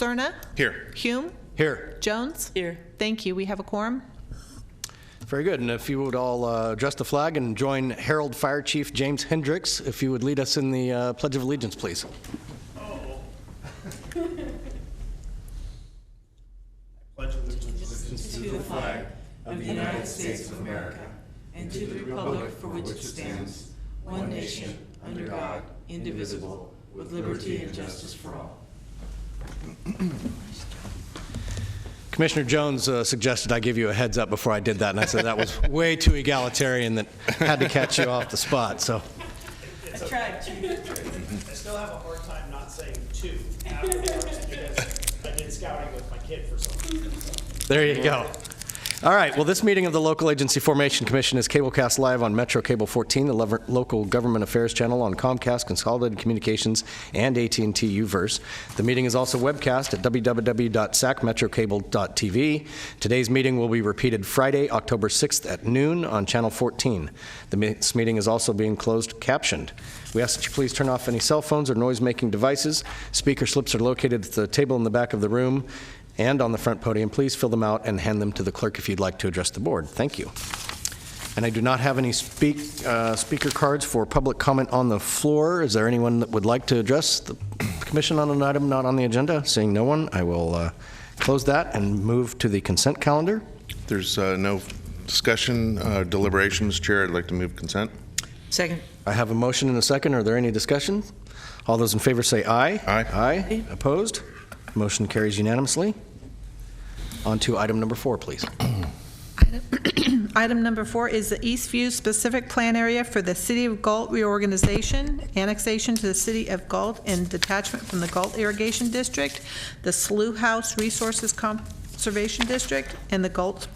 Cerna? Here. Hume? Here. Jones? Here. Thank you. We have a quorum. Very good. And if you would all address the flag and join Herald Fire Chief James Hendricks, if you would lead us in the Pledge of Allegiance, please. Pledge allegiance To the flag of the United States of America and to the republic for which it stands, one nation, under God, indivisible, with liberty and justice for all. Commissioner Jones suggested I give you a heads up before I did that, and I said that was way too egalitarian that had to catch you off the spot. So I tried to. I still have a hard time not saying two afterwards because I did scouting with my kid for something. there you go. All right. Well, this meeting of the Local Agency Formation Commission is cablecast live on Metro Cable 14, the local government affairs channel on Comcast, Consolidated Communications, and AT&T UVerse. The meeting is also webcast at www.sacmetrocable.tv. Today's meeting will be repeated Friday, October 6th at noon on Channel 14. This meeting is also being closed captioned. We ask that you please turn off any cell phones or noise-making devices. Speaker slips are located at the table in the back of the room and on the front podium. Please fill them out and hand them to the clerk if you'd like to address the board. Thank you. And I do not have any speaker cards for public comment on the floor. Is there anyone that would like to address the commission on an item not on the agenda? Seeing no one, I will close that and move to the consent calendar. There's no discussion, deliberation, Mr. Chair. I'd like to move consent. Second. I have a motion and a second. Are there any discussion? All those in favor say aye. Aye. Aye. Opposed? Motion carries unanimously. On to item number 4, please. Item number 4 is the Eastview specific plan area for the City of Galt reorganization, annexation to the City of Galt, and detachment from the Galt Irrigation District, the Slough House Resources Conservation District, and the Galt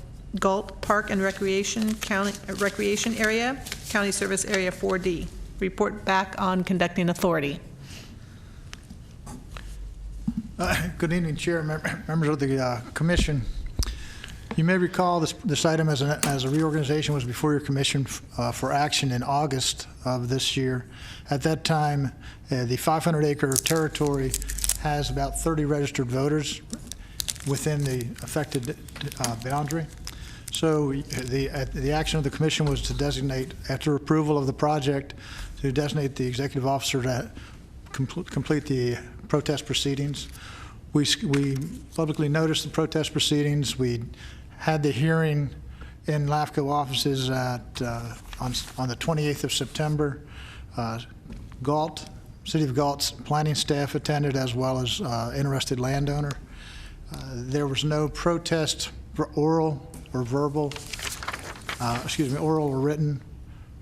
Park and Recreation Area, County Service Area 4D. Report back on conducting authority. Good evening, Chair, members of the Commission. You may recall this item as a reorganization was before your Commission for action in August of this year. At that time, the 500-acre territory has about 30 registered voters within the affected boundary. So the action of the Commission was to designate, after approval of the project, to designate the executive officer to complete the protest proceedings. We publicly noticed the protest proceedings. We had the hearing in LAFCO offices on the 28th of September. City of Galt's planning staff attended, as well as interested landowner. There was no protest for oral or verbal, oral or written,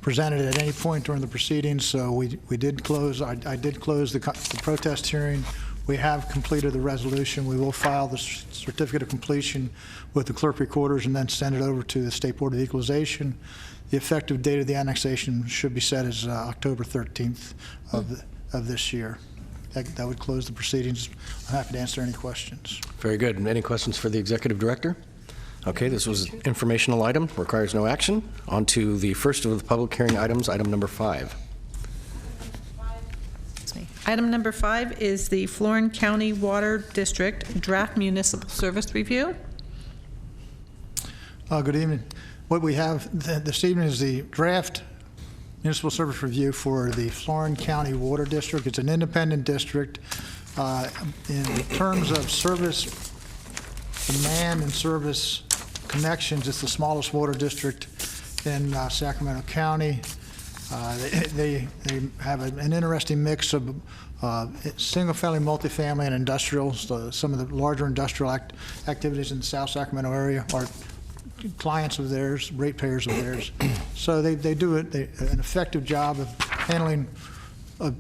presented at any point during the proceedings, so we did close. I did close the protest hearing. We have completed the resolution. We will file the certificate of completion with the clerk recorders and then send it over to the State Board of Equalization. The effective date of the annexation should be set as October 13th of this year. That would close the proceedings. I'm happy to answer any questions. Very good. Any questions for the Executive Director? Okay, this was an informational item, requires no action. On to the first of the public hearing items, item number 5. Item number 5 is the Florin County Water District Draft Municipal Service Review. Good evening. What we have this evening is the draft municipal service review for the Florin County Water District. It's an independent district. In terms of service demand and service connections, it's the smallest water district in Sacramento County. They have an interesting mix of single-family, multifamily, and industrial. So some of the larger industrial activities in the South Sacramento area are clients of theirs, ratepayers of theirs. So they do an effective job of handling a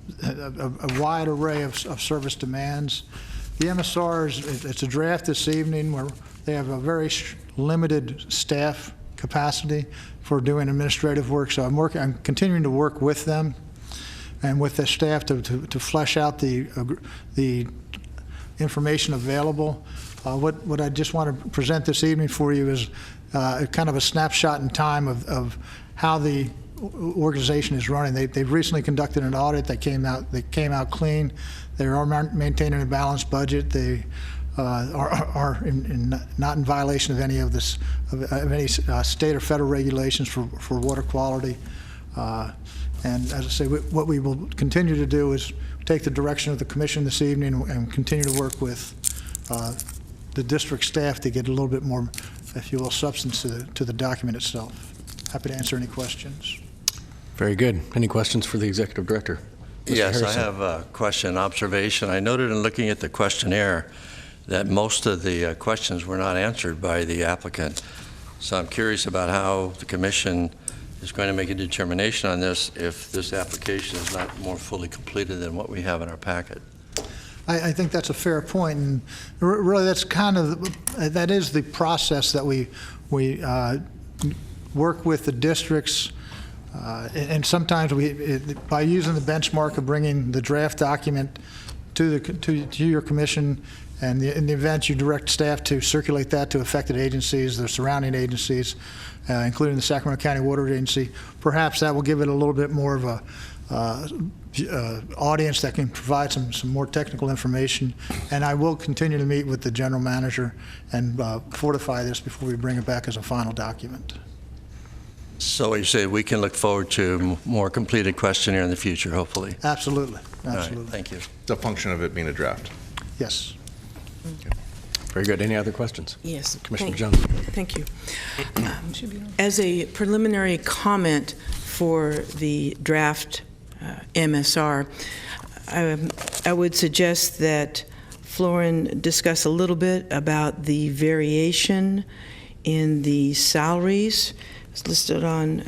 wide array of service demands. The MSR it's a draft this evening where they have a very limited staff capacity for doing administrative work. So I'm continuing to work with them and with the staff to flesh out the information available. What I just want to present this evening for you is kind of a snapshot in time of how the organization is running. They've recently conducted an audit that came out clean. They are maintaining a balanced budget. They are not in violation of any of this of any state or federal regulations for water quality. And as I say, what we will continue to do is take the direction of the commission this evening and continue to work with the district staff to get a little bit more, if you will, substance to the document itself. Happy to answer any questions. Very good. Any questions for the executive director? Mr. Yes, Harrison. I have a question, observation. I noted in looking at the questionnaire that most of the questions were not answered by the applicant. So I'm curious about how the commission is going to make a determination on this if this application is not more fully completed than what we have in our packet. I think that's a fair point, and really that's that is the process that we work with the districts, and sometimes by using the benchmark of bringing the draft document to your commission, and in the event you direct staff to circulate that to affected agencies, the surrounding agencies, including the Sacramento County Water Agency, perhaps that will give it a little bit more of a audience that can provide some more technical information. And I will continue to meet with the general manager and fortify this before we bring it back as a final document. So you say we can look forward to more completed questionnaire in the future, hopefully. Absolutely, All absolutely. right, thank you. It's a function of it being a draft. Yes. Very good. Any other questions? Yes. Commissioner Jones. Thank you. As a preliminary comment for the draft MSR, I would suggest that Florin discuss a little bit about the variation in the salaries. It's listed on,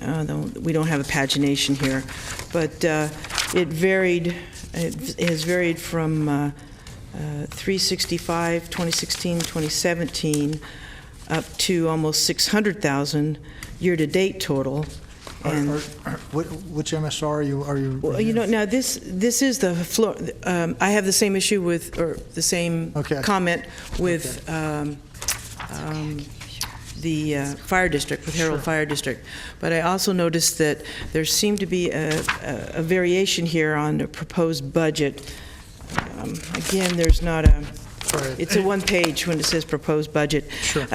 we don't have a pagination here, but it has varied from 365, 2016, 2017, up to almost 600,000 year-to-date total. And Which MSR are you? well, you know, now this is the floor. I have the same issue with, or the same comment with the fire district, with Harold Fire District. But I also noticed that there seemed to be a variation here on the proposed budget. Again, there's not a, it's a one page when it says proposed budget. Sure.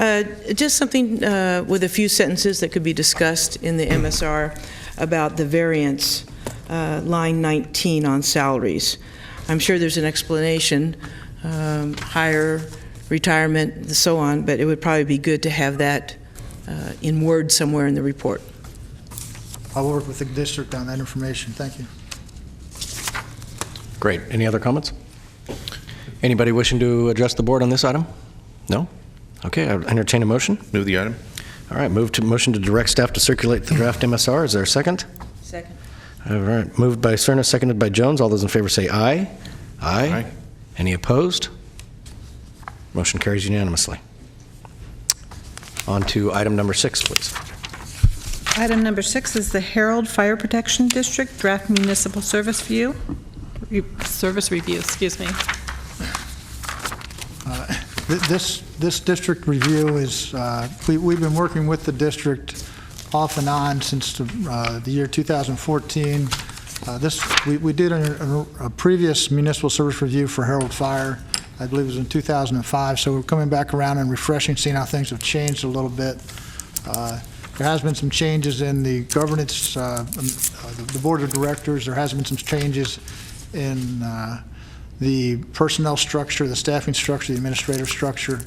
Just something with a few sentences that could be discussed in the MSR about the variance, line 19 on salaries. I'm sure there's an explanation, higher retirement, and so on, but it would probably be good to have that in Word somewhere in the report. I'll work with the district on that information. Thank you. Great. Any other comments? Anybody wishing to address the board on this item? No? Okay, I'll entertain a motion. Move the item. All right, motion to direct staff to circulate the draft MSR. Is there a second? Second. All right, moved by Cerna, seconded by Jones. All those in favor say aye. Aye. Any opposed? Motion carries unanimously. On to item number 6, please. Item number 6 is the Harold Fire Protection District Draft Municipal Service Review. Service Review, excuse me. This district review is, we've been working with the district off and on since the year 2014. We did a previous municipal service review for Harold Fire. I believe it was in 2005, so we're coming back around and refreshing, seeing how things have changed a little bit. There has been some changes in the governance, the board of directors. There has been some changes in the personnel structure, the staffing structure, the administrative structure.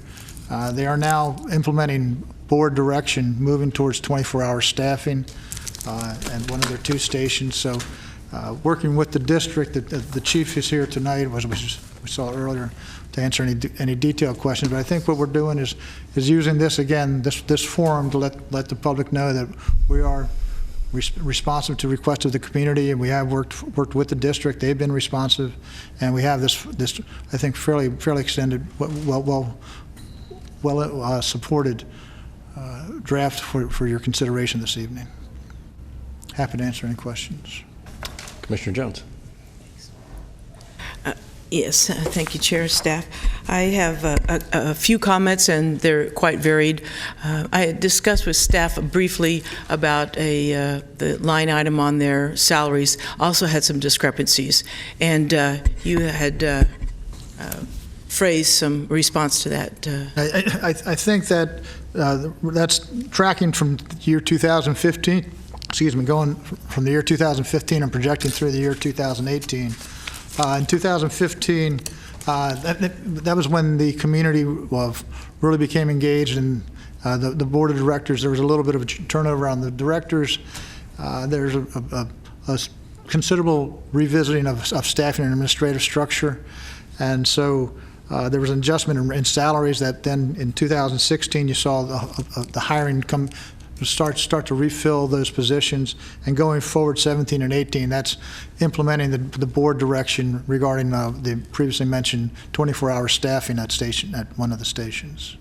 They are now implementing board direction, moving towards 24-hour staffing at one of their 2 stations. So working with the district, the chief is here tonight, as we saw earlier, to answer any detailed questions. But I think what we're doing is using this, again, this forum to let the public know that we are responsive to requests of the community, and we have worked with the district. They've been responsive, and we have this I think fairly extended, well supported draft for your consideration this evening. Happy to answer any questions. Commissioner Jones. Yes, thank you, Chair, staff. I have a few comments, and they're quite varied. I had discussed with staff briefly about the line item on their salaries. Also had some discrepancies, and you had phrased some response to that. I think that that's tracking from year 2015, going from the year 2015 and projecting through the year 2018. In 2015, that was when the community really became engaged, and the board of directors, there was a little bit of a turnover on the directors. There's a considerable revisiting of staffing and administrative structure, and so there was an adjustment in salaries that then in 2016 you saw the hiring start to refill those positions, and going forward 17 and 18, that's implementing the board direction regarding the previously mentioned 24-hour staffing at one of the stations.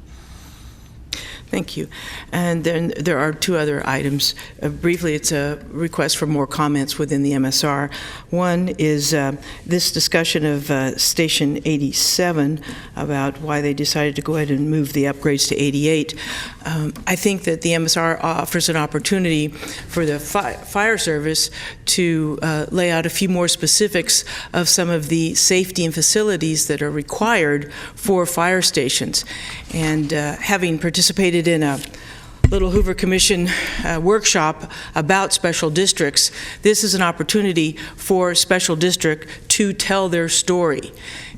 Thank you. And then there are two other items. Briefly, it's a request for more comments within the MSR. One is this discussion of Station 87 about why they decided to go ahead and move the upgrades to 88. I think that the MSR offers an opportunity for the fire service to lay out a few more specifics of some of the safety and facilities that are required for fire stations. And having participated in a Little Hoover Commission workshop about special districts, this is an opportunity for special district to tell their story.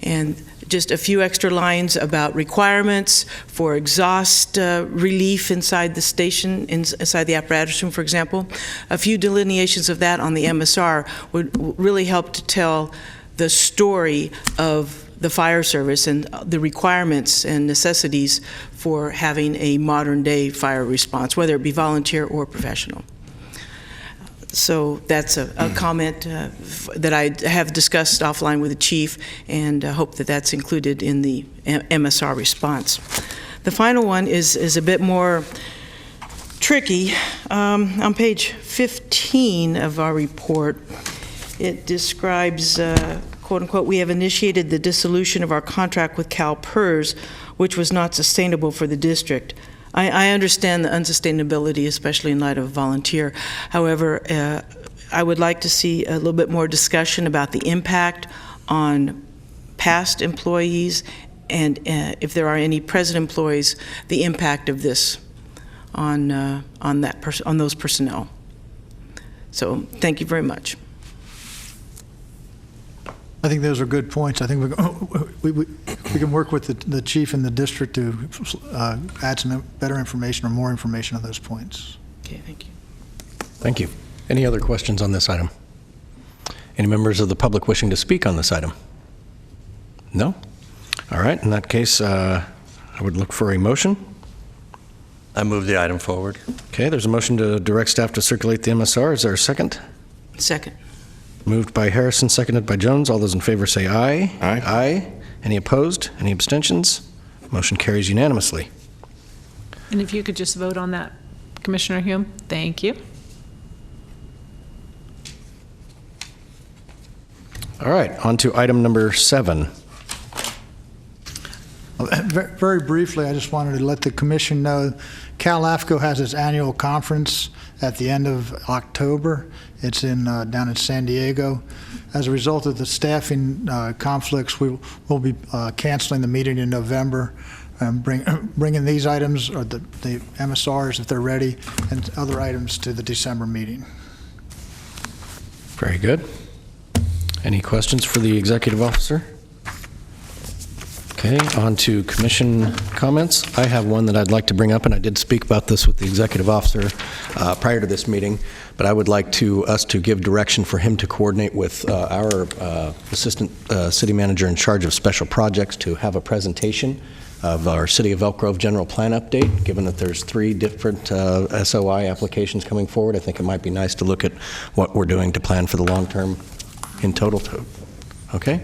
And just a few extra lines about requirements for exhaust relief inside the station, inside the apparatus room, for example. A few delineations of that on the MSR would really help to tell the story of the fire service and the requirements and necessities for having a modern-day fire response, whether it be volunteer or professional. So that's a comment that I have discussed offline with the chief, and hope that that's included in the MSR response. The final one is a bit more tricky. On page 15 of our report, it describes quote unquote, we have initiated the dissolution of our contract with CalPERS, which was not sustainable for the district. I understand the unsustainability, especially in light of volunteer. However, I would like to see a little bit more discussion about the impact on past employees, and if there are any present employees, the impact of this on those personnel. So thank you very much. I think those are good points. I think we can work with the chief and the district to add some better information or more information on those points. Okay, thank you. Thank you. Any other questions on this item? Any members of the public wishing to speak on this item? No? All right. In that case, I would look for a motion. I move the item forward. Okay, there's a motion to direct staff to circulate the MSR. Is there a second? Second. Moved by Harrison, seconded by Jones. All those in favor say aye. Aye. Aye. Any opposed? Any abstentions? Motion carries unanimously. And if you could just vote on that, Commissioner Hume, thank you. All right, on to item number 7. Very briefly, I just wanted to let the commission know CalAFCO has its annual conference at the end of October. It's down in San Diego. As a result of the staffing conflicts, we will be canceling the meeting in November, bringing these items, or the MSRs if they're ready, and other items to the December meeting. Very good. Any questions for the executive officer? Okay, on to commission comments. I have one that I'd like to bring up, and I did speak about this with the executive officer prior to this meeting, but I would like us to give direction for him to coordinate with our assistant city manager in charge of special projects to have a presentation of our City of Elk Grove general plan update. Given that there's 3 different SOI applications coming forward, I think it might be nice to look at what we're doing to plan for the long term in total. Okay?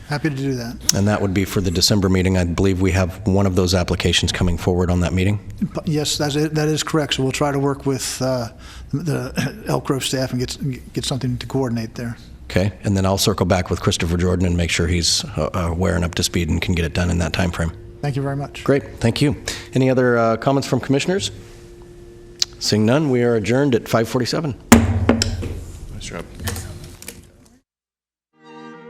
Happy to do that. And that would be for the December meeting. I believe we have one of those applications coming forward on that meeting. Yes, that is correct. So we'll try to work with the Elk Grove staff and get something to coordinate there. Okay, and then I'll circle back with Christopher Jordan and make sure he's aware and up to speed and can get it done in that time frame. Thank you very much. Great, thank you. Any other comments from commissioners? Seeing none, we are adjourned at 5:47. Nice job.